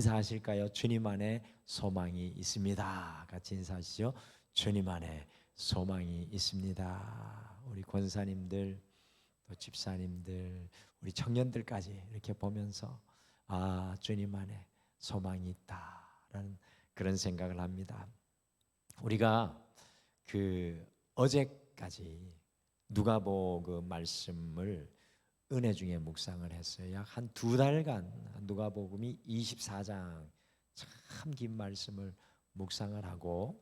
인사하실까요? 주님 안에 소망이 있습니다. 같이 인사하시죠. 주님 안에 소망이 있습니다. 우리 권사님들, 또 집사님들, 우리 청년들까지 이렇게 보면서 주님 안에 소망이 있다라는 그런 생각을 합니다. 우리가 어제까지 누가복음 말씀을 은혜 중에 묵상을 했어요. 약 한 2달간 누가복음이 24장 참 긴 말씀을 묵상을 하고,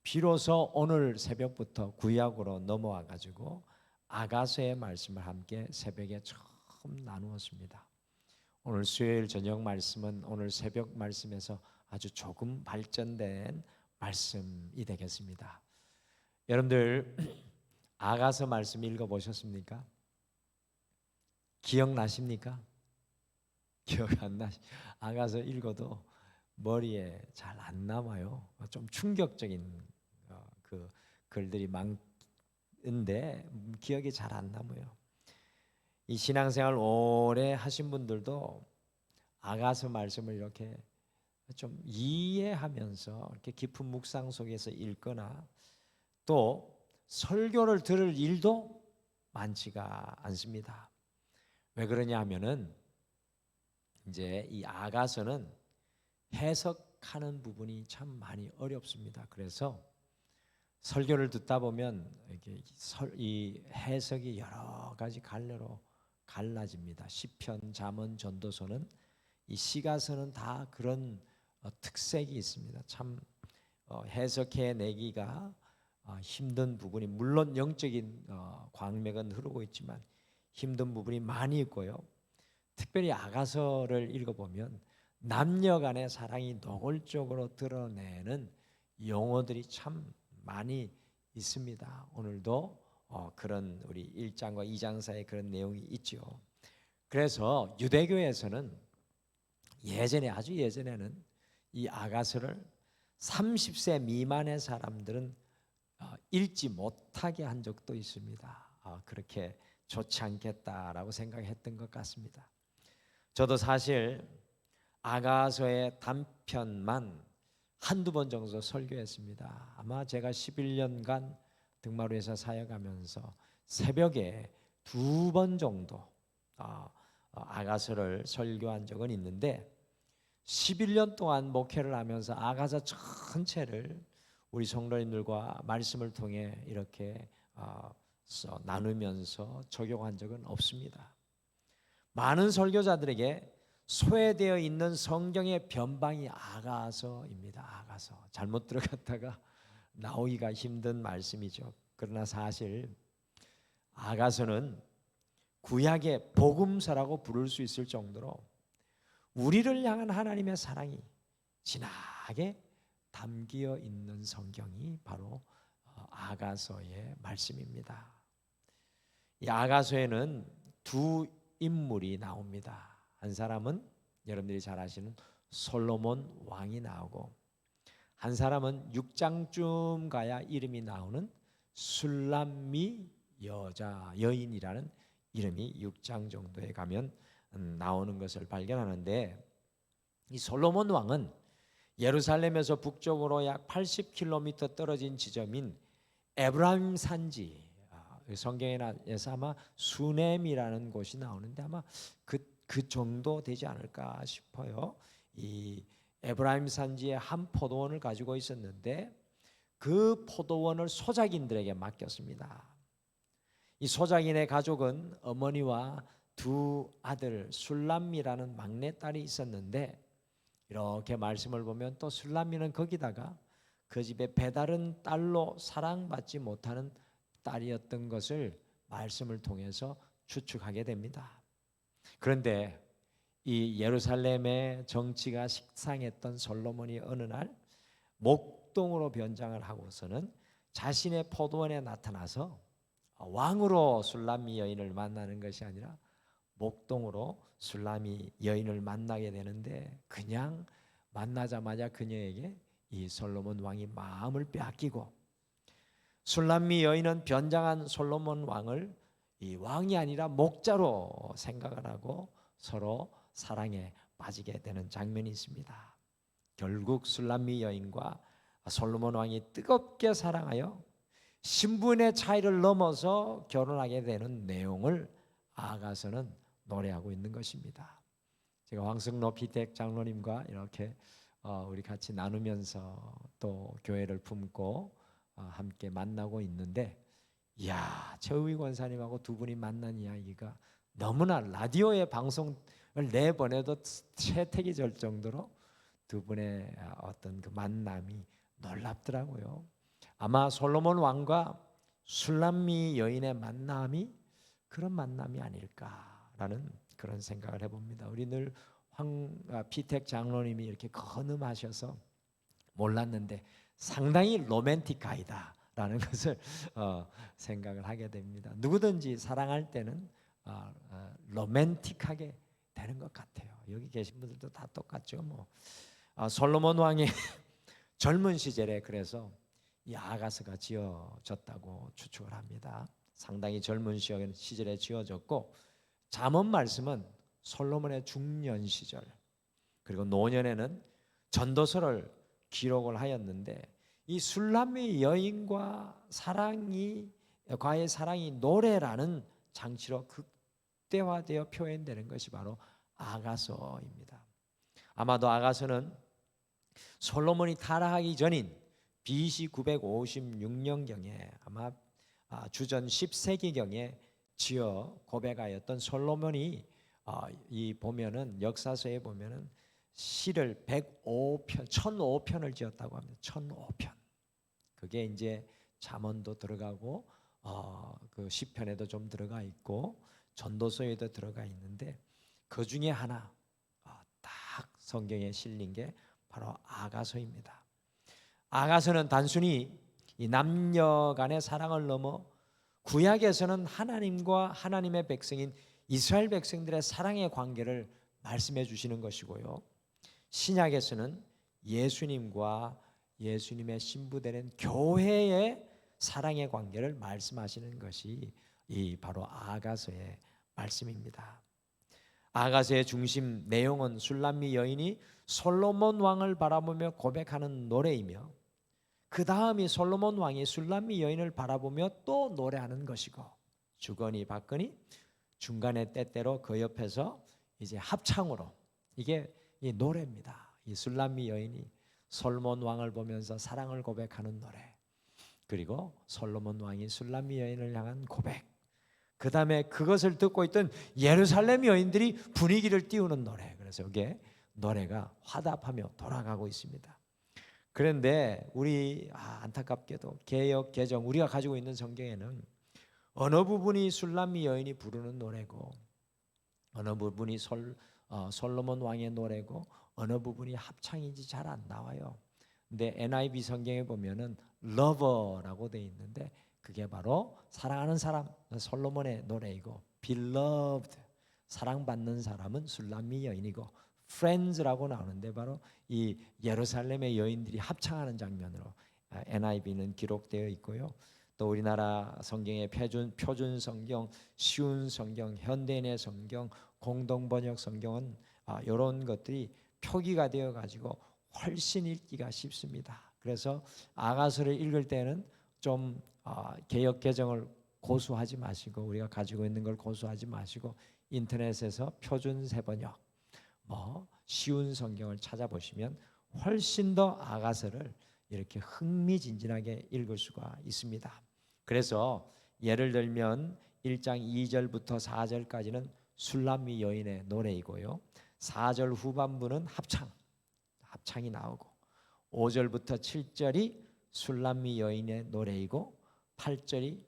비로소 오늘 새벽부터 구약으로 넘어와 가지고 아가서의 말씀을 함께 새벽에 처음 나누었습니다. 오늘 수요일 저녁 말씀은 오늘 새벽 말씀에서 아주 조금 발전된 말씀이 되겠습니다. 여러분들 아가서 말씀 읽어보셨습니까? 기억나십니까? 기억 안 나시? 아가서 읽어도 머리에 잘 안 남아요. 좀 충격적인 그 글들이 많은데 기억이 잘 안 남아요. 이 신앙생활 오래 하신 분들도 아가서 말씀을 이렇게 좀 이해하면서 이렇게 깊은 묵상 속에서 읽거나 또 설교를 들을 일도 많지가 않습니다. 왜 그러냐 하면은 이제 이 아가서는 해석하는 부분이 참 많이 어렵습니다. 그래서 설교를 듣다 보면 이 해석이 여러 가지 갈래로 갈라집니다. 시편, 잠언, 전도서는 이 시가서는 다 그런 특색이 있습니다. 참 해석해 내기가 힘든 부분이, 물론 영적인 광맥은 흐르고 있지만 힘든 부분이 많이 있고요. 특별히 아가서를 읽어보면 남녀 간의 사랑이 노골적으로 드러내는 용어들이 참 많이 있습니다. 오늘도 그런 우리 1장과 2장 사이에 그런 내용이 있죠. 그래서 유대교에서는 아주 예전에는 이 아가서를 30세 미만의 사람들은 읽지 못하게 한 적도 있습니다. 그렇게 좋지 않겠다라고 생각했던 것 같습니다. 저도 사실 아가서의 단편만 한두 번 정도 설교했습니다. 아마 제가 11년간 등마루에서 사역하면서 새벽에 2번 정도 아가서를 설교한 적은 있는데, 11년 동안 목회를 하면서 아가서 전체를 우리 성도님들과 말씀을 통해 이렇게 나누면서 적용한 적은 없습니다. 많은 설교자들에게 소외되어 있는 성경의 변방이 아가서입니다. 아가서 잘못 들어갔다가 나오기가 힘든 말씀이죠. 그러나 사실 아가서는 구약의 복음서라고 부를 수 있을 정도로 우리를 향한 하나님의 사랑이 진하게 담겨 있는 성경이 바로 아가서의 말씀입니다. 이 아가서에는 두 인물이 나옵니다. 한 사람은 여러분들이 잘 아시는 솔로몬 왕이 나오고, 한 사람은 6장쯤 가야 이름이 나오는 술람미 여인이라는 이름이 6장 정도에 가면 나오는 것을 발견하는데, 이 솔로몬 왕은 예루살렘에서 북쪽으로 약 80km 떨어진 지점인 에브라임 산지, 성경에서 아마 수넴이라는 곳이 나오는데 아마 그 정도 되지 않을까 싶어요. 이 에브라임 산지에 한 포도원을 가지고 있었는데 그 포도원을 소작인들에게 맡겼습니다. 이 소작인의 가족은 어머니와 두 아들 술람미라는 막내딸이 있었는데, 이렇게 말씀을 보면 또 술람미는 거기다가 그 집의 배다른 딸로 사랑받지 못하는 딸이었던 것을 말씀을 통해서 추측하게 됩니다. 그런데 이 예루살렘의 정치가 식상했던 솔로몬이 어느 날 목동으로 변장을 하고서는 자신의 포도원에 나타나서 왕으로 술람미 여인을 만나는 것이 아니라 목동으로 술람미 여인을 만나게 되는데, 그냥 만나자마자 그녀에게 이 솔로몬 왕이 마음을 빼앗기고, 술람미 여인은 변장한 솔로몬 왕을 이 왕이 아니라 목자로 생각을 하고 서로 사랑에 빠지게 되는 장면이 있습니다. 결국 술람미 여인과 솔로몬 왕이 뜨겁게 사랑하여 신분의 차이를 넘어서 결혼하게 되는 내용을 아가서는 노래하고 있는 것입니다. 제가 황승로 피택 장로님과 이렇게 우리 같이 나누면서 또 교회를 품고 함께 만나고 있는데, 이야, 최우희 권사님하고 두 분이 만난 이야기가 너무나 라디오에 방송을 내보내도 채택이 될 정도로 두 분의 어떤 그 만남이 놀랍더라고요. 아마 솔로몬 왕과 술람미 여인의 만남이 그런 만남이 아닐까라는 그런 생각을 해봅니다. 우리 늘 피택 장로님이 이렇게 거듭하셔서 몰랐는데 상당히 로맨틱가이다라는 것을 생각을 하게 됩니다. 누구든지 사랑할 때는 로맨틱하게 되는 것 같아요. 여기 계신 분들도 다 똑같죠. 솔로몬 왕의 젊은 시절에 그래서 이 아가서가 지어졌다고 추측을 합니다. 상당히 젊은 시절에 지어졌고, 잠언 말씀은 솔로몬의 중년 시절 그리고 노년에는 전도서를 기록을 하였는데, 이 술람미 여인과 과의 사랑이 노래라는 장치로 극대화되어 표현되는 것이 바로 아가서입니다. 아마도 아가서는 솔로몬이 타락하기 전인 BC 956년경에 아마 주전 10세기경에 지어 고백하였던 솔로몬이 이 보면은 역사서에 보면은 시를 1005편을 지었다고 합니다. 1005편. 그게 이제 잠언도 들어가고 그 시편에도 좀 들어가 있고 전도서에도 들어가 있는데, 그 중에 하나 딱 성경에 실린 게 바로 아가서입니다. 아가서는 단순히 이 남녀 간의 사랑을 넘어 구약에서는 하나님과 하나님의 백성인 이스라엘 백성들의 사랑의 관계를 말씀해 주시는 것이고요, 신약에서는 예수님과 예수님의 신부되는 교회의 사랑의 관계를 말씀하시는 것이 바로 아가서의 말씀입니다. 아가서의 중심 내용은 술람미 여인이 솔로몬 왕을 바라보며 고백하는 노래이며, 그 다음이 솔로몬 왕이 술람미 여인을 바라보며 또 노래하는 것이고, 주거니 받거니 중간에 때때로 그 옆에서 이제 합창으로, 이게 이 노래입니다. 이 술람미 여인이 솔로몬 왕을 보면서 사랑을 고백하는 노래, 그리고 솔로몬 왕이 술람미 여인을 향한 고백, 그 다음에 그것을 듣고 있던 예루살렘 여인들이 분위기를 띄우는 노래. 그래서 이게 노래가 화답하며 돌아가고 있습니다. 그런데 우리 안타깝게도 개역 개정 우리가 가지고 있는 성경에는 어느 부분이 술람미 여인이 부르는 노래고, 어느 부분이 솔로몬 왕의 노래고, 어느 부분이 합창인지 잘 안 나와요. 근데 NIV 성경에 보면은 lover라고 되어 있는데, 그게 바로 사랑하는 사람, 솔로몬의 노래이고, beloved, 사랑받는 사람은 술람미 여인이고, friends라고 나오는데 바로 이 예루살렘의 여인들이 합창하는 장면으로 NIV는 기록되어 있고요. 또 우리나라 성경의 표준 성경, 쉬운 성경, 현대인의 성경, 공동번역 성경은 이런 것들이 표기가 되어 가지고 훨씬 읽기가 쉽습니다. 그래서 아가서를 읽을 때는 좀 개역 개정을 고수하지 마시고, 우리가 가지고 있는 걸 고수하지 마시고 인터넷에서 표준 세번역, 쉬운 성경을 찾아보시면 훨씬 더 아가서를 이렇게 흥미진진하게 읽을 수가 있습니다. 그래서 예를 들면 1장 2절부터 4절까지는 술람미 여인의 노래이고요, 4절 후반부는 합창이 나오고, 5절부터 7절이 술람미 여인의 노래이고, 8절이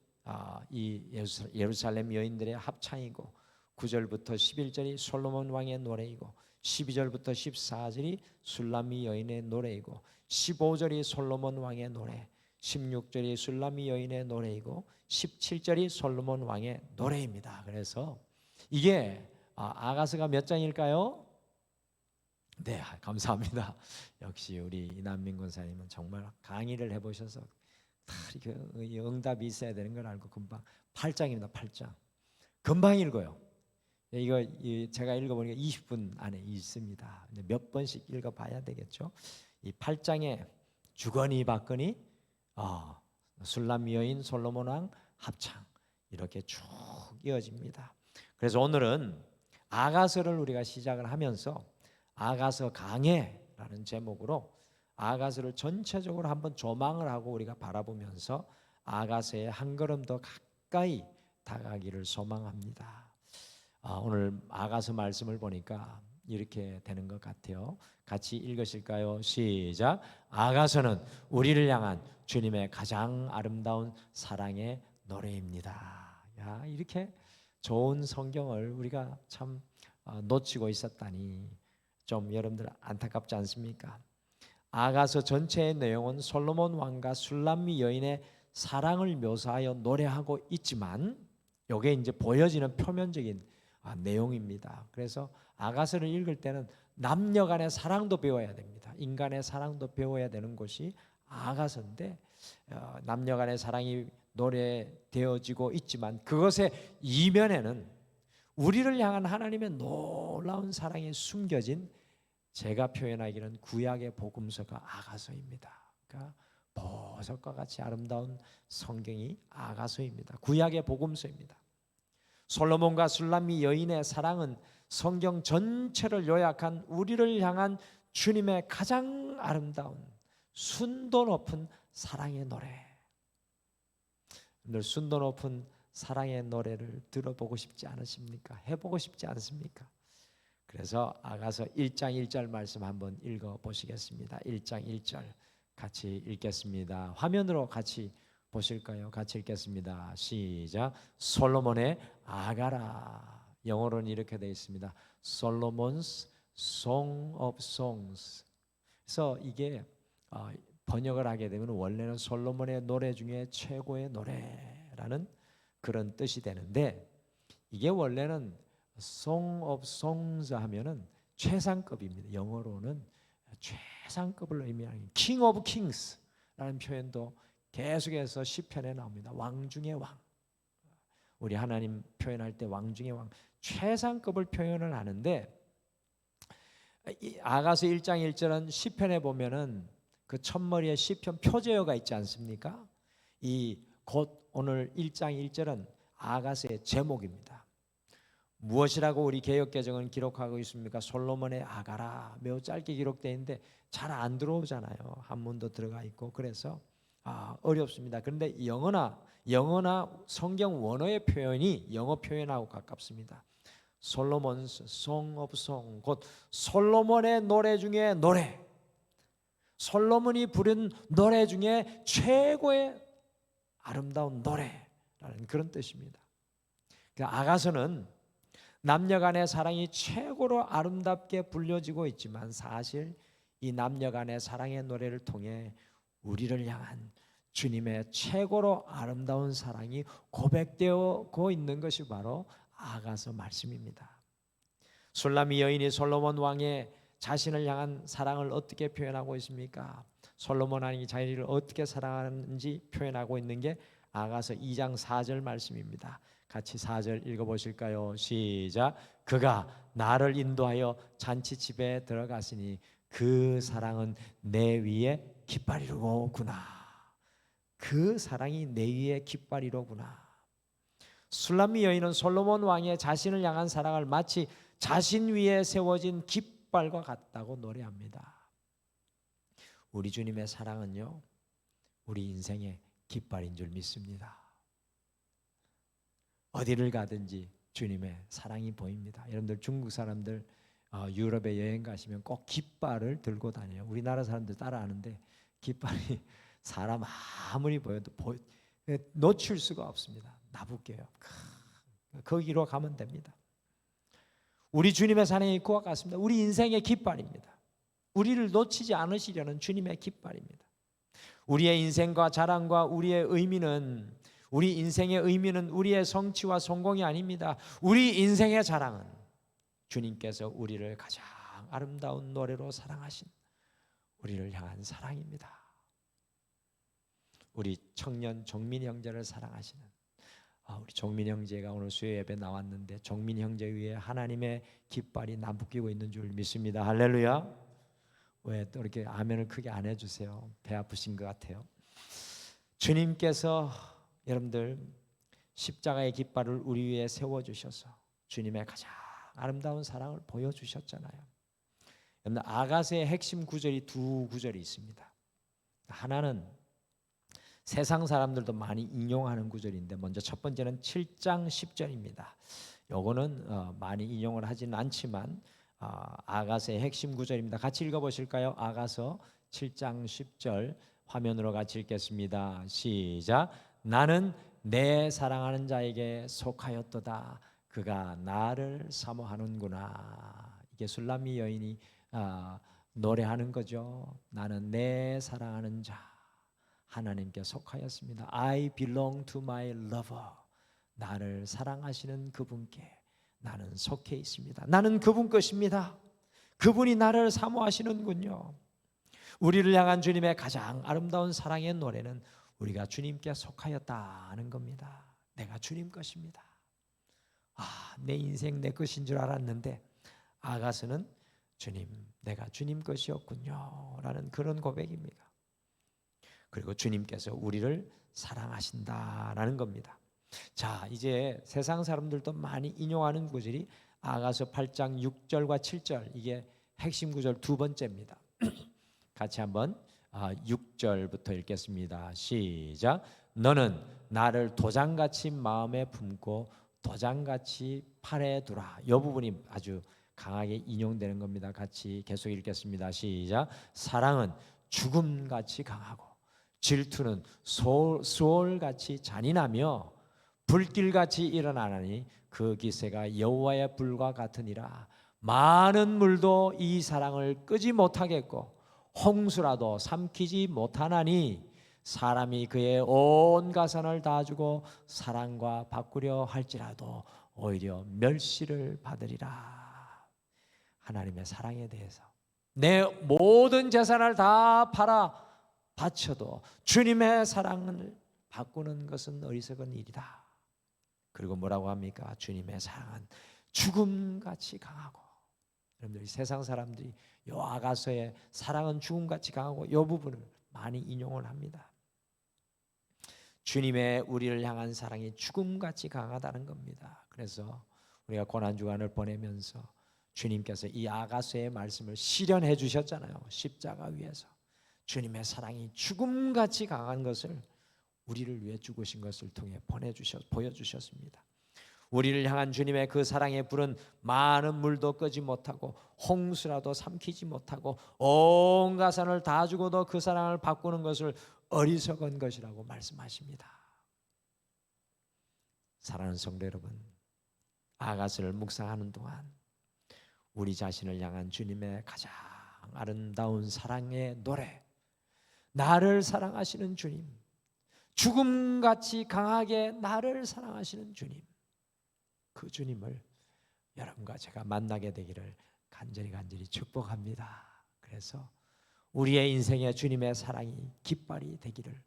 이 예루살렘 여인들의 합창이고, 9절부터 11절이 솔로몬 왕의 노래이고, 12절부터 14절이 술람미 여인의 노래이고, 15절이 솔로몬 왕의 노래, 16절이 술람미 여인의 노래이고, 17절이 솔로몬 왕의 노래입니다. 그래서 이게 아가서가 몇 장일까요? 네, 감사합니다. 역시 우리 이남민 권사님은 정말 강의를 해보셔서 이렇게 응답이 있어야 되는 걸 알고 금방 8장입니다. 8장 금방 읽어요. 이거 제가 읽어보니까 20분 안에 있습니다. 근데 몇 번씩 읽어봐야 되겠죠. 이 8장에 주거니 받거니 술람 여인 솔로몬 왕 합창 이렇게 쭉 이어집니다. 그래서 오늘은 아가서를 우리가 시작을 하면서 아가서 강해라는 제목으로 아가서를 전체적으로 한번 조망을 하고 우리가 바라보면서 아가서의 한 걸음 더 가까이 다가가기를 소망합니다. 오늘 아가서 말씀을 보니까 이렇게 되는 것 같아요. 같이 읽으실까요? 시작. 아가서는 우리를 향한 주님의 가장 아름다운 사랑의 노래입니다. 야, 이렇게 좋은 성경을 우리가 참 놓치고 있었다니 좀 여러분들 안타깝지 않습니까? 아가서 전체의 내용은 솔로몬 왕과 술람미 여인의 사랑을 묘사하여 노래하고 있지만 이게 이제 보여지는 표면적인 내용입니다. 그래서 아가서를 읽을 때는 남녀 간의 사랑도 배워야 됩니다. 인간의 사랑도 배워야 되는 것이 아가서인데 남녀 간의 사랑이 노래되어지고 있지만 그것의 이면에는 우리를 향한 하나님의 놀라운 사랑이 숨겨진 제가 표현하기는 구약의 복음서가 아가서입니다. 그러니까 보석과 같이 아름다운 성경이 아가서입니다. 구약의 복음서입니다. 솔로몬과 술람미 여인의 사랑은 성경 전체를 요약한 우리를 향한 주님의 가장 아름다운 순도 높은 사랑의 노래. 늘 순도 높은 사랑의 노래를 들어보고 싶지 않으십니까? 해보고 싶지 않습니까? 그래서 아가서 1장 1절 말씀 한번 읽어보시겠습니다. 1장 1절 같이 읽겠습니다. 화면으로 같이 보실까요? 같이 읽겠습니다. 시작. 솔로몬의 아가라. 영어로는 이렇게 되어 있습니다. Solomon's Song of Songs. 그래서 이게 번역을 하게 되면 원래는 솔로몬의 노래 중에 최고의 노래라는 그런 뜻이 되는데 이게 원래는 Song of Songs 하면은 최상급입니다. 영어로는 최상급을 의미하는 King of Kings라는 표현도 계속해서 시편에 나옵니다. 왕 중의 왕. 우리 하나님 표현할 때 왕 중의 왕, 최상급을 표현을 하는데 아가서 1장 1절은 시편에 보면은 그 첫머리에 시편 표제어가 있지 않습니까? 이 곧 오늘 1장 1절은 아가서의 제목입니다. 무엇이라고 우리 개역개정은 기록하고 있습니까? 솔로몬의 아가라. 매우 짧게 기록되어 있는데 잘 안 들어오잖아요. 한문도 들어가 있고 그래서 어렵습니다. 그런데 영어나 성경 원어의 표현이 영어 표현하고 가깝습니다. 솔로몬's Song of Song, 곧 솔로몬의 노래 중에 노래, 솔로몬이 부른 노래 중에 최고의 아름다운 노래라는 그런 뜻입니다. 아가서는 남녀 간의 사랑이 최고로 아름답게 불려지고 있지만 사실 이 남녀 간의 사랑의 노래를 통해 우리를 향한 주님의 최고로 아름다운 사랑이 고백되고 있는 것이 바로 아가서 말씀입니다. 술람미 여인이 솔로몬 왕의 자신을 향한 사랑을 어떻게 표현하고 있습니까? 솔로몬 왕이 자기를 어떻게 사랑하는지 표현하고 있는 게 아가서 2장 4절 말씀입니다. 같이 4절 읽어보실까요? 시작. 그가 나를 인도하여 잔치집에 들어갔으니 그 사랑은 내 위에 깃발이로구나. 그 사랑이 내 위에 깃발이로구나. 술람미 여인은 솔로몬 왕의 자신을 향한 사랑을 마치 자신 위에 세워진 깃발과 같다고 노래합니다. 우리 주님의 사랑은요, 우리 인생의 깃발인 줄 믿습니다. 어디를 가든지 주님의 사랑이 보입니다. 여러분들 중국 사람들 유럽에 여행 가시면 꼭 깃발을 들고 다녀요. 우리나라 사람들 따라하는데 깃발이 사람 아무리 보여도 놓칠 수가 없습니다. 나붙게요. 거기로 가면 됩니다. 우리 주님의 사랑이 그와 같습니다. 우리 인생의 깃발입니다. 우리를 놓치지 않으시려는 주님의 깃발입니다. 우리의 인생과 자랑과 우리의 의미는, 우리 인생의 의미는 우리의 성취와 성공이 아닙니다. 우리 인생의 자랑은 주님께서 우리를 가장 아름다운 노래로 사랑하신 우리를 향한 사랑입니다. 우리 청년 정민 형제를 사랑하시는 우리 종민 형제가 오늘 수요 예배 나왔는데 종민 형제 위에 하나님의 깃발이 남부끼고 있는 줄 믿습니다. 할렐루야. 왜 또 이렇게 아멘을 크게 안 해주세요? 배 아프신 것 같아요. 주님께서 여러분들 십자가의 깃발을 우리 위에 세워주셔서 주님의 가장 아름다운 사랑을 보여주셨잖아요. 여러분 아가서의 핵심 구절이 두 구절이 있습니다. 하나는 세상 사람들도 많이 인용하는 구절인데 먼저 첫 번째는 7장 10절입니다. 요거는 많이 인용을 하지는 않지만 아가서의 핵심 구절입니다. 같이 읽어보실까요? 아가서 7장 10절 화면으로 같이 읽겠습니다. 시작. 나는 내 사랑하는 자에게 속하였도다. 그가 나를 사모하는구나. 이게 술람미 여인이 노래하는 거죠. 나는 내 사랑하는 자 하나님께 속하였습니다. I belong to my lover. 나를 사랑하시는 그분께 나는 속해 있습니다. 나는 그분 것입니다. 그분이 나를 사모하시는군요. 우리를 향한 주님의 가장 아름다운 사랑의 노래는 우리가 주님께 속하였다는 겁니다. 내가 주님 것입니다. 내 인생 내 것인 줄 알았는데 아가서는 주님, 내가 주님 것이었군요 라는 그런 고백입니다. 그리고 주님께서 우리를 사랑하신다라는 겁니다. 자, 이제 세상 사람들도 많이 인용하는 구절이 아가서 8장 6절과 7절, 이게 핵심 구절 두 번째입니다. 같이 한번 6절부터 읽겠습니다. 시작. 너는 나를 도장같이 마음에 품고 도장같이 팔에 두라. 이 부분이 아주 강하게 인용되는 겁니다. 같이 계속 읽겠습니다. 시작. 사랑은 죽음같이 강하고 질투는 수월같이 잔인하며 불길같이 일어나니 그 기세가 여호와의 불과 같으니라. 많은 물도 이 사랑을 끄지 못하겠고 홍수라도 삼키지 못하나니 사람이 그의 온 가산을 다 주고 사랑과 바꾸려 할지라도 오히려 멸시를 받으리라. 하나님의 사랑에 대해서 내 모든 재산을 다 팔아 바쳐도 주님의 사랑을 바꾸는 것은 어리석은 일이다. 그리고 뭐라고 합니까? 주님의 사랑은 죽음같이 강하고. 여러분들 세상 사람들이 이 아가서의 사랑은 죽음같이 강하고 이 부분을 많이 인용을 합니다. 주님의 우리를 향한 사랑이 죽음같이 강하다는 겁니다. 그래서 우리가 고난주간을 보내면서 주님께서 이 아가서의 말씀을 실현해 주셨잖아요. 십자가 위에서 주님의 사랑이 죽음같이 강한 것을 우리를 위해 죽으신 것을 통해 보여주셨습니다. 우리를 향한 주님의 그 사랑의 불은 많은 물도 끄지 못하고 홍수라도 삼키지 못하고 온 가산을 다 주고도 그 사랑을 바꾸는 것을 어리석은 것이라고 말씀하십니다. 사랑하는 성도 여러분, 아가서를 묵상하는 동안 우리 자신을 향한 주님의 가장 아름다운 사랑의 노래, 나를 사랑하시는 주님, 죽음같이 강하게 나를 사랑하시는 주님, 그 주님을 여러분과 제가 만나게 되기를 간절히 축복합니다. 그래서 우리의 인생에 주님의 사랑이 깃발이 되기를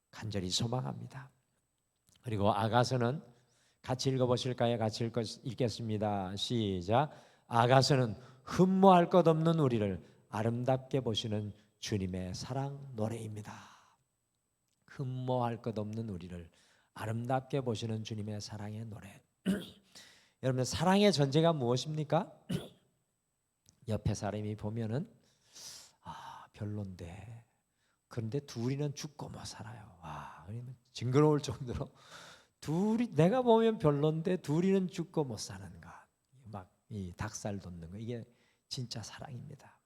간절히 소망합니다. 그리고 아가서는 같이 읽어보실까요? 같이 읽겠습니다. 시작. 아가서는 흠모할 것 없는 우리를 아름답게 보시는 주님의 사랑 노래입니다. 흠모할 것 없는 우리를 아름답게 보시는 주님의 사랑의 노래. 여러분, 사랑의 전제가 무엇입니까? 옆에 사람이 보면은 별론데, 그런데 둘이는 죽고 못 살아요. 징그러울 정도로 둘이, 내가 보면 별론데 둘이는 죽고 못 사는 것, 막 이 닭살 돋는 거, 이게 진짜 사랑입니다.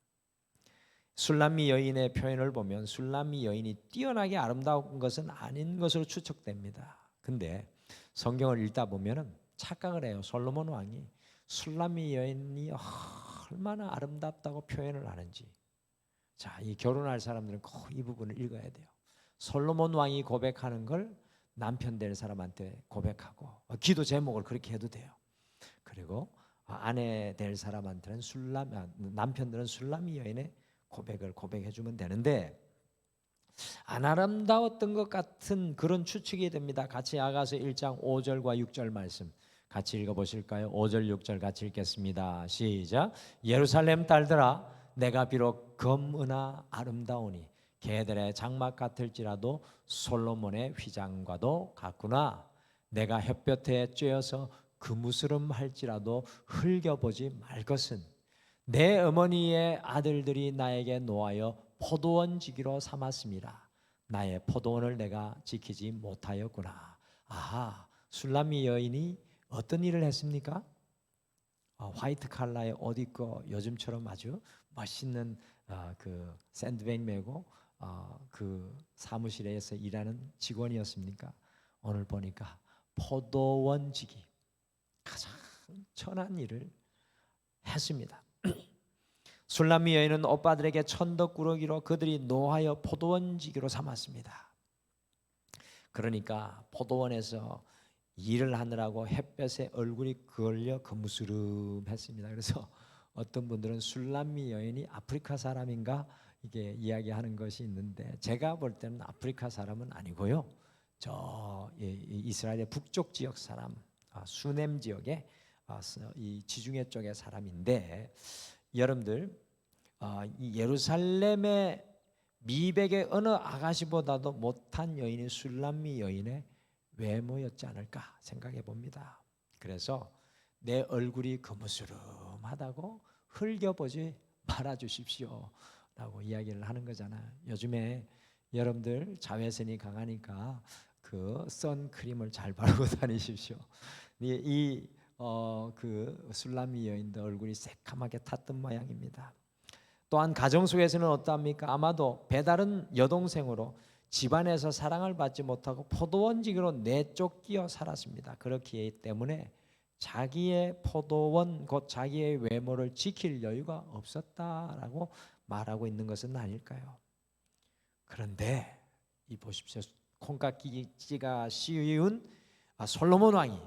술람미 여인의 표현을 보면 술람미 여인이 뛰어나게 아름다운 것은 아닌 것으로 추측됩니다. 근데 성경을 읽다 보면은 착각을 해요. 솔로몬 왕이 술람미 여인이 얼마나 아름답다고 표현을 하는지. 자, 이 결혼할 사람들은 꼭 이 부분을 읽어야 돼요. 솔로몬 왕이 고백하는 걸 남편 될 사람한테 고백하고, 기도 제목을 그렇게 해도 돼요. 그리고 아내 될 사람한테는 남편들은 술람미 여인의 고백을 고백해 주면 되는데, 안 아름다웠던 것 같은 그런 추측이 됩니다. 같이 아가서 1장 5절과 6절 말씀 같이 읽어보실까요? 5절 6절 같이 읽겠습니다. 시작. 예루살렘 딸들아, 내가 비록 검으나 아름다우니 개들의 장막 같을지라도 솔로몬의 휘장과도 같구나. 내가 햇볕에 쬐어서 그무스름 할지라도 흘겨보지 말 것은 내 어머니의 아들들이 나에게 놓아여 포도원지기로 삼았습니다. 나의 포도원을 내가 지키지 못하였구나. 아하, 술람미 여인이 어떤 일을 했습니까? 화이트 칼라의 옷 입고 요즘처럼 아주 멋있는 그 샌드백 메고 그 사무실에서 일하는 직원이었습니까? 오늘 보니까 포도원지기, 가장 천한 일을 했습니다. 술람미 여인은 오빠들에게 천덕꾸러기로 그들이 노하여 포도원지기로 삼았습니다. 그러니까 포도원에서 일을 하느라고 햇볕에 얼굴이 걸려 거무스름했습니다. 그래서 어떤 분들은 술람미 여인이 아프리카 사람인가 이게 이야기하는 것이 있는데, 제가 볼 때는 아프리카 사람은 아니고요, 저 이스라엘의 북쪽 지역 사람, 수넴 지역의 이 지중해 쪽의 사람인데, 여러분들 이 예루살렘의 미백의 어느 아가씨보다도 못한 여인이 술람미 여인의 외모였지 않을까 생각해 봅니다. 그래서 내 얼굴이 거무스름하다고 흘겨보지 말아 주십시오 라고 이야기를 하는 거잖아요. 요즘에 여러분들 자외선이 강하니까 그 선크림을 잘 바르고 다니십시오. 그 술람미 여인도 얼굴이 새카맣게 탔던 모양입니다. 또한 가정 속에서는 어떠합니까? 아마도 배다른 여동생으로 집안에서 사랑을 받지 못하고 포도원지기로 내쫓기어 살았습니다. 그렇기 때문에 자기의 포도원, 곧 자기의 외모를 지킬 여유가 없었다라고 말하고 있는 것은 아닐까요? 그런데 이 보십시오. 콩깍지가 씌운 솔로몬 왕이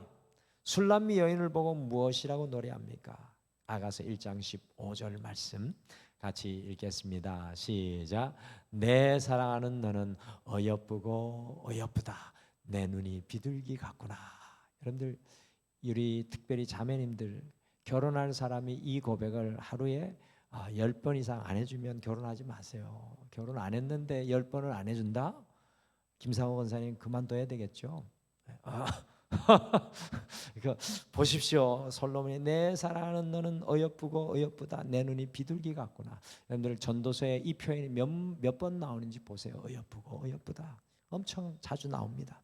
술람미 여인을 보고 무엇이라고 노래합니까? 아가서 1장 15절 말씀 같이 읽겠습니다. 시작. 내 사랑하는 너는 어여쁘고 어여쁘다. 내 눈이 비둘기 같구나. 여러분들, 우리 특별히 자매님들, 결혼할 사람이 이 고백을 하루에 10번 이상 안 해주면 결혼하지 마세요. 결혼 안 했는데 10번을 안 해준다? 김상호 권사님 그만둬야 되겠죠. 보십시오. 솔로몬이 내 사랑하는 너는 어여쁘고 어여쁘다. 내 눈이 비둘기 같구나. 여러분들 전도서에 이 표현이 몇 번 나오는지 보세요. 어여쁘고 어여쁘다. 엄청 자주 나옵니다.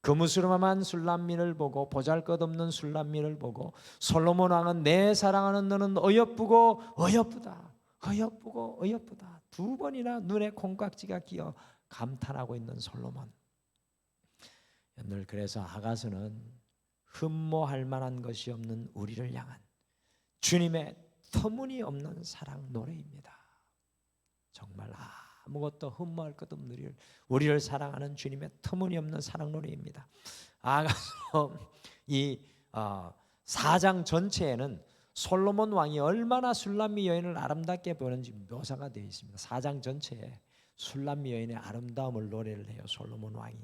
거무스름한 술람미를 보고, 보잘것없는 술람미를 보고 솔로몬 왕은 내 사랑하는 너는 어여쁘고 어여쁘다. 어여쁘고 어여쁘다. 두 번이나 눈에 콩깍지가 끼어 감탄하고 있는 솔로몬. 늘 그래서 아가서는 흠모할 만한 것이 없는 우리를 향한 주님의 터무니없는 사랑 노래입니다. 정말 아무것도 흠모할 것 없는 우리를 사랑하는 주님의 터무니없는 사랑 노래입니다. 아가서 이 4장 전체에는 솔로몬 왕이 얼마나 술람미 여인을 아름답게 보는지 묘사가 되어 있습니다. 4장 전체에 술람미 여인의 아름다움을 노래를 해요. 솔로몬 왕이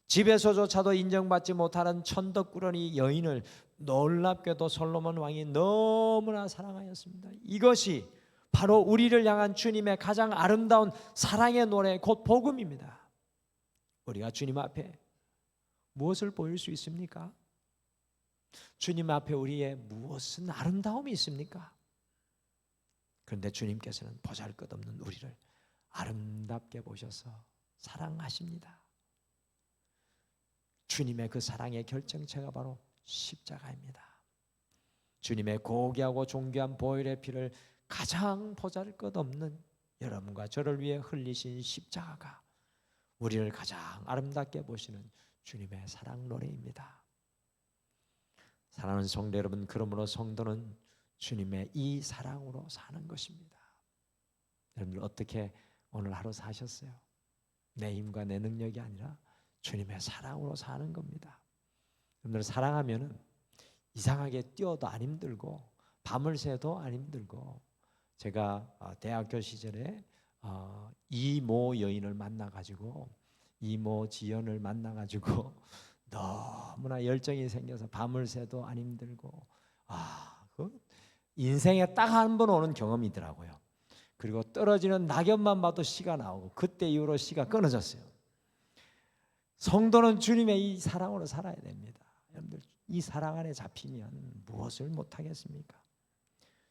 집에서조차도 인정받지 못하는 천덕꾸러기 여인을 놀랍게도 솔로몬 왕이 너무나 사랑하였습니다. 이것이 바로 우리를 향한 주님의 가장 아름다운 사랑의 노래, 곧 복음입니다. 우리가 주님 앞에 무엇을 보일 수 있습니까? 주님 앞에 우리의 무엇은 아름다움이 있습니까? 그런데 주님께서는 보잘것없는 우리를 아름답게 보셔서 사랑하십니다. 주님의 그 사랑의 결정체가 바로 십자가입니다. 주님의 고귀하고 존귀한 보혈의 피를 가장 보잘것없는 여러분과 저를 위해 흘리신 십자가가 우리를 가장 아름답게 보시는 주님의 사랑 노래입니다. 사랑하는 성도 여러분, 그러므로 성도는 주님의 이 사랑으로 사는 것입니다. 여러분들 어떻게 오늘 하루 사셨어요? 내 힘과 내 능력이 아니라 주님의 사랑으로 사는 겁니다. 여러분들 사랑하면 이상하게 뛰어도 안 힘들고 밤을 새도 안 힘들고, 제가 대학교 시절에 이모 여인을 만나가지고 이모 지연을 만나가지고 너무나 열정이 생겨서 밤을 새도 안 힘들고 그 인생에 딱 한 번 오는 경험이더라고요. 그리고 떨어지는 낙엽만 봐도 씨가 나오고 그때 이후로 씨가 끊어졌어요. 성도는 주님의 이 사랑으로 살아야 됩니다. 여러분들 이 사랑 안에 잡히면 무엇을 못하겠습니까?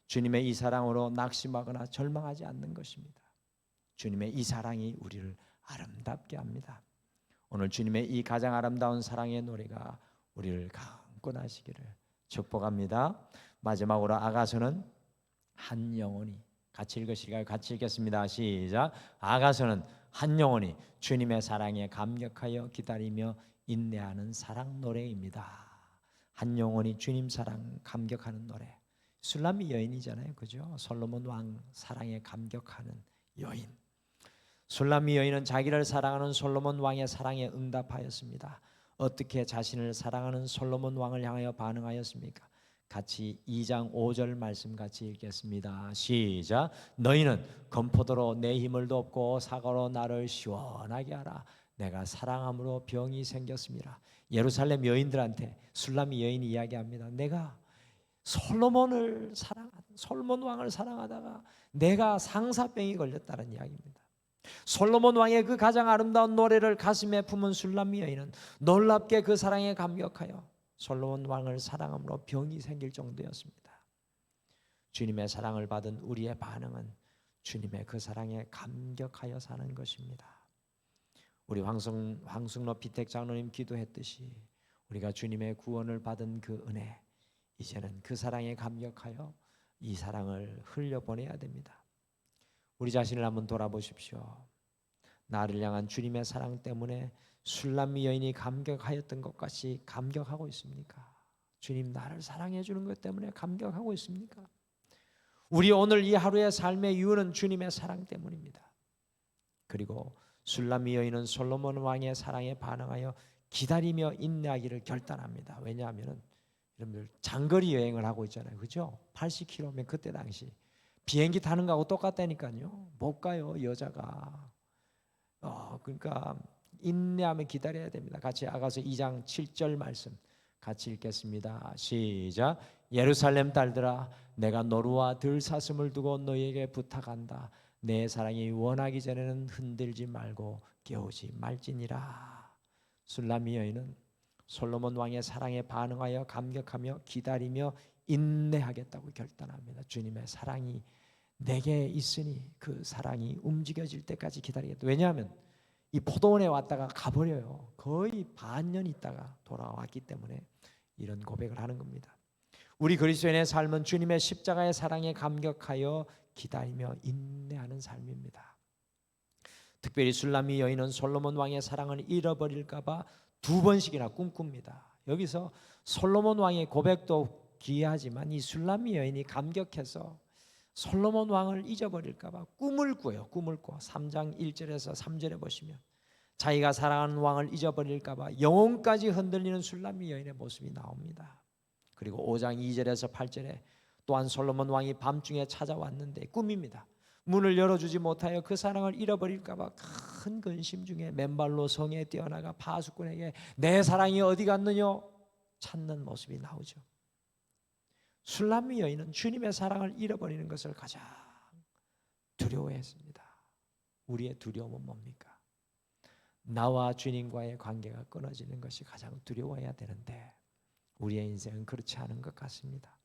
주님의 이 사랑으로 낙심하거나 절망하지 않는 것입니다. 주님의 이 사랑이 우리를 아름답게 합니다. 오늘 주님의 이 가장 아름다운 사랑의 노래가 우리를 강권하시기를 축복합니다. 마지막으로 아가서는 한 영혼이, 같이 읽으실까요? 같이 읽겠습니다. 시작. 아가서는 한 영혼이 주님의 사랑에 감격하여 기다리며 인내하는 사랑 노래입니다. 한 영혼이 주님 사랑 감격하는 노래. 술람미 여인이잖아요, 그죠? 솔로몬 왕 사랑에 감격하는 여인. 술람미 여인은 자기를 사랑하는 솔로몬 왕의 사랑에 응답하였습니다. 어떻게 자신을 사랑하는 솔로몬 왕을 향하여 반응하였습니까? 같이 2장 5절 말씀 같이 읽겠습니다. 시작. 너희는 검포도로 내 힘을 돕고 사과로 나를 시원하게 하라. 내가 사랑함으로 병이 생겼습니다. 예루살렘 여인들한테 술람미 여인이 이야기합니다. 내가 솔로몬 왕을 사랑하다가 내가 상사병이 걸렸다는 이야기입니다. 솔로몬 왕의 그 가장 아름다운 노래를 가슴에 품은 술람미 여인은 놀랍게 그 사랑에 감격하여 솔로몬 왕을 사랑함으로 병이 생길 정도였습니다. 주님의 사랑을 받은 우리의 반응은 주님의 그 사랑에 감격하여 사는 것입니다. 우리 황승로 비택 장로님 기도했듯이 우리가 주님의 구원을 받은 그 은혜, 이제는 그 사랑에 감격하여 이 사랑을 흘려보내야 됩니다. 우리 자신을 한번 돌아보십시오. 나를 향한 주님의 사랑 때문에 술람미 여인이 감격하였던 것 같이 감격하고 있습니까? 주님 나를 사랑해 주는 것 때문에 감격하고 있습니까? 우리 오늘 이 하루의 삶의 이유는 주님의 사랑 때문입니다. 그리고 술람미 여인은 솔로몬 왕의 사랑에 반응하여 기다리며 인내하기를 결단합니다. 왜냐하면 여러분들 장거리 여행을 하고 있잖아요, 그죠? 80km 그때 당시 비행기 타는 거하고 똑같다니까요. 못 가요, 여자가. 그러니까 인내하며 기다려야 됩니다. 같이 아가서 2장 7절 말씀 같이 읽겠습니다. 시작. 예루살렘 딸들아, 내가 노루와 들사슴을 두고 너희에게 부탁한다. 내 사랑이 원하기 전에는 흔들지 말고 깨우지 말지니라. 술람미 여인은 솔로몬 왕의 사랑에 반응하여 감격하며 기다리며 인내하겠다고 결단합니다. 주님의 사랑이 내게 있으니 그 사랑이 움직여질 때까지 기다리겠다. 왜냐하면 이 포도원에 왔다가 가버려요. 거의 반년 있다가 돌아왔기 때문에 이런 고백을 하는 겁니다. 우리 그리스도인의 삶은 주님의 십자가의 사랑에 감격하여 기다리며 인내하는 삶입니다. 특별히 술람미 여인은 솔로몬 왕의 사랑을 잃어버릴까 봐 2번씩이나 꿈꿉니다. 여기서 솔로몬 왕의 고백도 귀하지만 이 술람미 여인이 감격해서 솔로몬 왕을 잊어버릴까 봐 꿈을 꿔요. 꿈을 꿔. 3장 1절에서 3절에 보시면 자기가 사랑하는 왕을 잊어버릴까 봐 영혼까지 흔들리는 술람미 여인의 모습이 나옵니다. 그리고 5장 2절에서 8절에 또한 솔로몬 왕이 밤중에 찾아왔는데 꿈입니다. 문을 열어주지 못하여 그 사랑을 잃어버릴까 봐 큰 근심 중에 맨발로 성에 뛰어나가 파수꾼에게 내 사랑이 어디 갔느냐 찾는 모습이 나오죠. 술람미 여인은 주님의 사랑을 잃어버리는 것을 가장 두려워했습니다. 우리의 두려움은 뭡니까? 나와 주님과의 관계가 끊어지는 것이 가장 두려워해야 되는데 우리의 인생은 그렇지 않은 것 같습니다.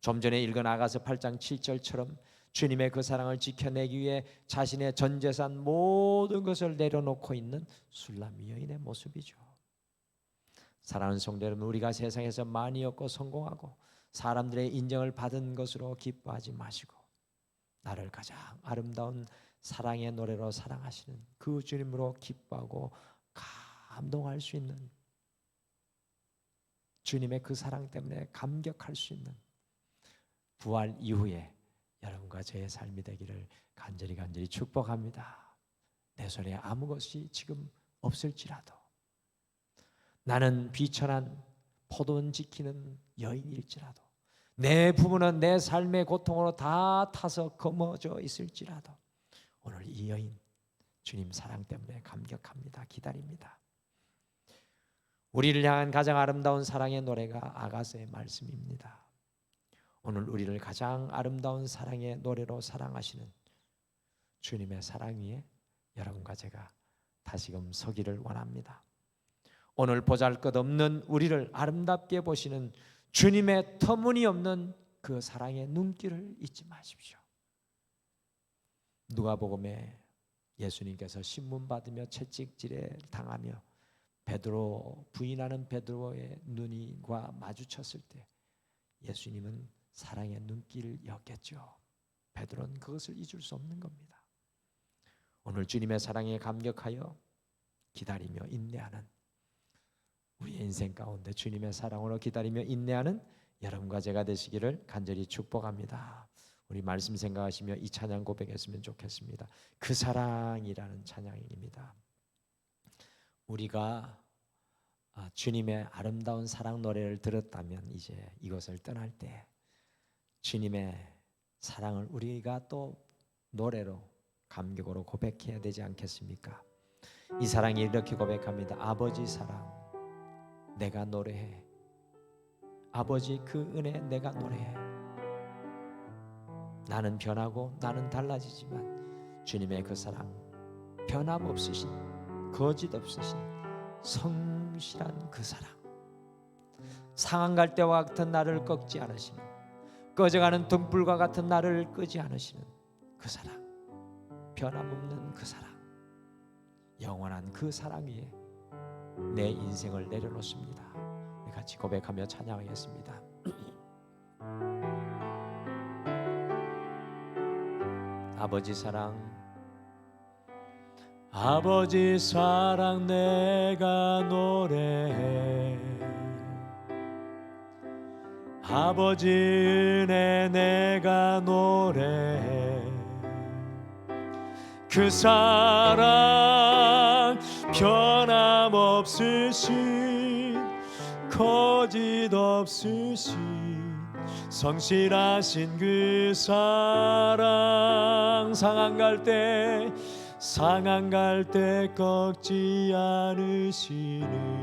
좀 전에 읽은 아가서 8장 7절처럼 주님의 그 사랑을 지켜내기 위해 자신의 전 재산 모든 것을 내려놓고 있는 술람미 여인의 모습이죠. 사랑하는 성도 여러분, 우리가 세상에서 많이 얻고 성공하고 사람들의 인정을 받은 것으로 기뻐하지 마시고 나를 가장 아름다운 사랑의 노래로 사랑하시는 그 주님으로 기뻐하고 감동할 수 있는, 주님의 그 사랑 때문에 감격할 수 있는 부활 이후에 여러분과 저의 삶이 되기를 간절히 축복합니다. 내 손에 아무 것이 지금 없을지라도 나는 비천한 포도원 지키는 여인일지라도 내 부부는 내 삶의 고통으로 다 타서 거머져 있을지라도 오늘 이 여인 주님 사랑 때문에 감격합니다. 기다립니다. 우리를 향한 가장 아름다운 사랑의 노래가 아가서의 말씀입니다. 오늘 우리를 가장 아름다운 사랑의 노래로 사랑하시는 주님의 사랑 위에 여러분과 제가 다시금 서기를 원합니다. 오늘 보잘것없는 우리를 아름답게 보시는 주님의 터무니없는 그 사랑의 눈길을 잊지 마십시오. 누가복음에 예수님께서 신문 받으며 채찍질에 당하며 베드로 부인하는 베드로의 눈이과 마주쳤을 때 예수님은 사랑의 눈길을 였겠죠. 베드로는 그것을 잊을 수 없는 겁니다. 오늘 주님의 사랑에 감격하여 기다리며 인내하는 우리의 인생 가운데 주님의 사랑으로 기다리며 인내하는 여러분과 제가 되시기를 간절히 축복합니다. 우리 말씀 생각하시며 이 찬양 고백했으면 좋겠습니다. 그 사랑이라는 찬양입니다. 우리가 주님의 아름다운 사랑 노래를 들었다면 이제 이것을 떠날 때 주님의 사랑을 우리가 또 노래로 감격으로 고백해야 되지 않겠습니까? 이 사랑이 이렇게 고백합니다. 아버지 사랑 내가 노래해. 아버지 그 은혜 내가 노래해. 나는 변하고 나는 달라지지만 주님의 그 사랑 변함없으신 거짓 없으신 성실한 그 사랑 상한 갈대와 같은 나를 꺾지 않으시는 꺼져가는 등불과 같은 나를 끄지 않으시는 그 사랑 변함없는 그 사랑 영원한 그 사랑 위에 내 인생을 내려놓습니다. 같이 고백하며 찬양하겠습니다. 아버지 사랑 아버지 사랑 내가 노래해 아버지 은혜 내가 노래해 그 사랑 변함없으신 거짓 없으신 성실하신 그 사랑 상한 갈 때 꺾지 않으시는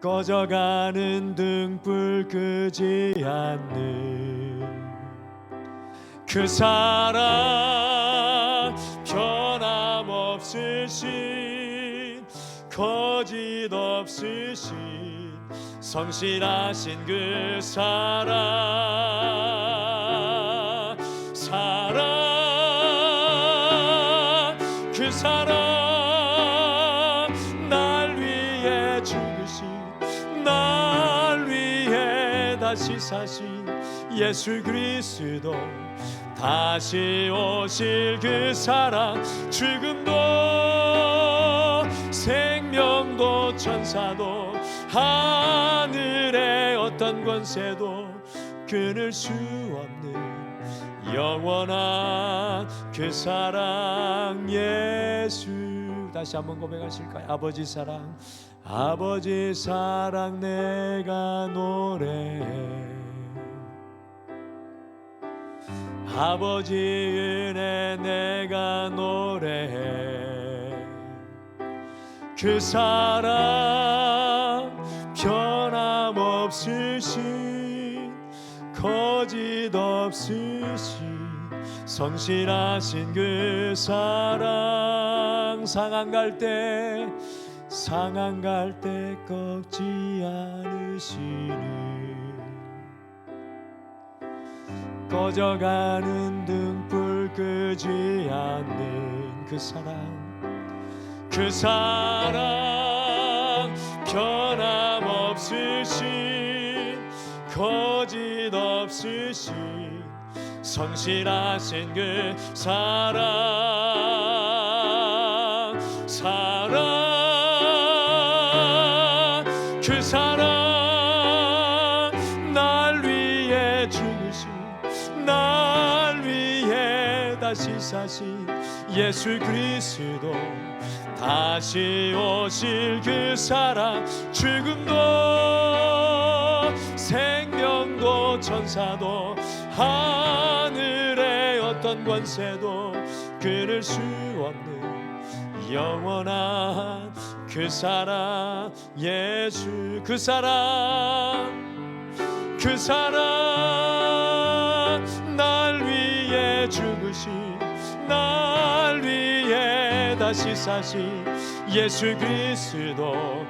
꺼져가는 등불 끄지 않는 그 사랑 변함없으신 거짓 없으신 성실하신 그 사랑 그 사랑 날 위해 죽으신 날 위해 다시 사신 예수 그리스도 다시 오실 그 사랑 죽음도 생명도 천사도 하늘의 어떤 권세도 끊을 수 없는 영원한 그 사랑 예수 다시 한번 고백하실까요? 아버지 사랑 내가 노래해 아버지 은혜 내가 노래해 그 사랑 변함없으신 거짓 없으신 성실하신 그 사랑 상한 갈 때 꺾지 않으시는 꺼져가는 등불 끄지 않는 그 사랑 변함없으신 거짓 없으신 성실하신 그 사랑 그 사랑 날 위해 죽으신 날 위해 다시 사신 예수 그리스도 다시 오실 그 사랑 죽음도 생명도 천사도 하늘의 어떤 권세도 끊을 수 없는 영원한 그 사랑, 예수 그 사랑, 그 사랑, 날 위해 죽으신, 날 위해 다시 사신 예수 그리스도,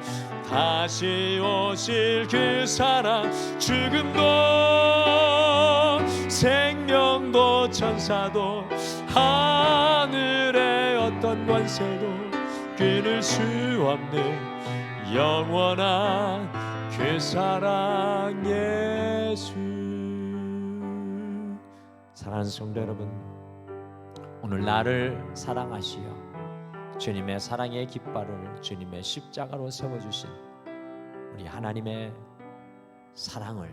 다시 오실 그 사랑, 죽음도 생명도 천사도 하늘의 어떤 권세도 끊을 수 없는 영원한 그 사랑, 예수. 사랑하는 성도 여러분, 오늘 나를 사랑하시어 주님의 사랑의 깃발을 주님의 십자가로 세워주신 우리 하나님의 사랑을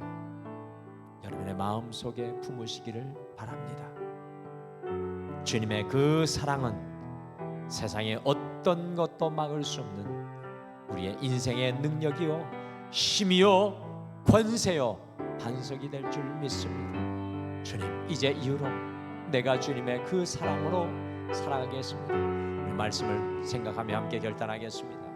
여러분의 마음속에 품으시기를 바랍니다. 주님의 그 사랑은 세상의 어떤 것도 막을 수 없는 우리의 인생의 능력이요, 힘이요, 권세요, 반석이 될 줄 믿습니다. 주님, 이제 이후로 내가 주님의 그 사랑으로 살아가겠습니다. 우리 말씀을 생각하며 함께 결단하겠습니다.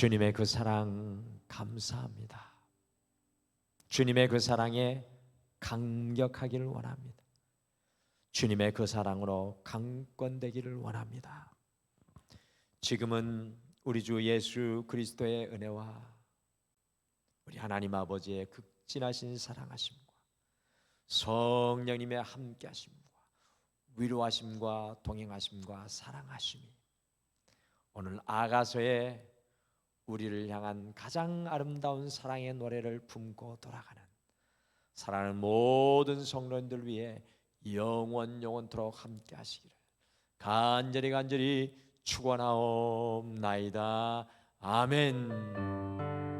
주님의 그 사랑 감사합니다. 주님의 그 사랑에 감격하기를 원합니다. 주님의 그 사랑으로 강권되기를 원합니다. 지금은 우리 주 예수 그리스도의 은혜와 우리 하나님 아버지의 극진하신 사랑하심과 성령님의 함께하심과 위로하심과 동행하심과 사랑하심이 오늘 아가서의 우리를 향한 가장 아름다운 사랑의 노래를 품고 돌아가는 사랑하는 모든 성도님들 위해 영원토록 함께 하시기를 간절히 축원하옵나이다. 아멘.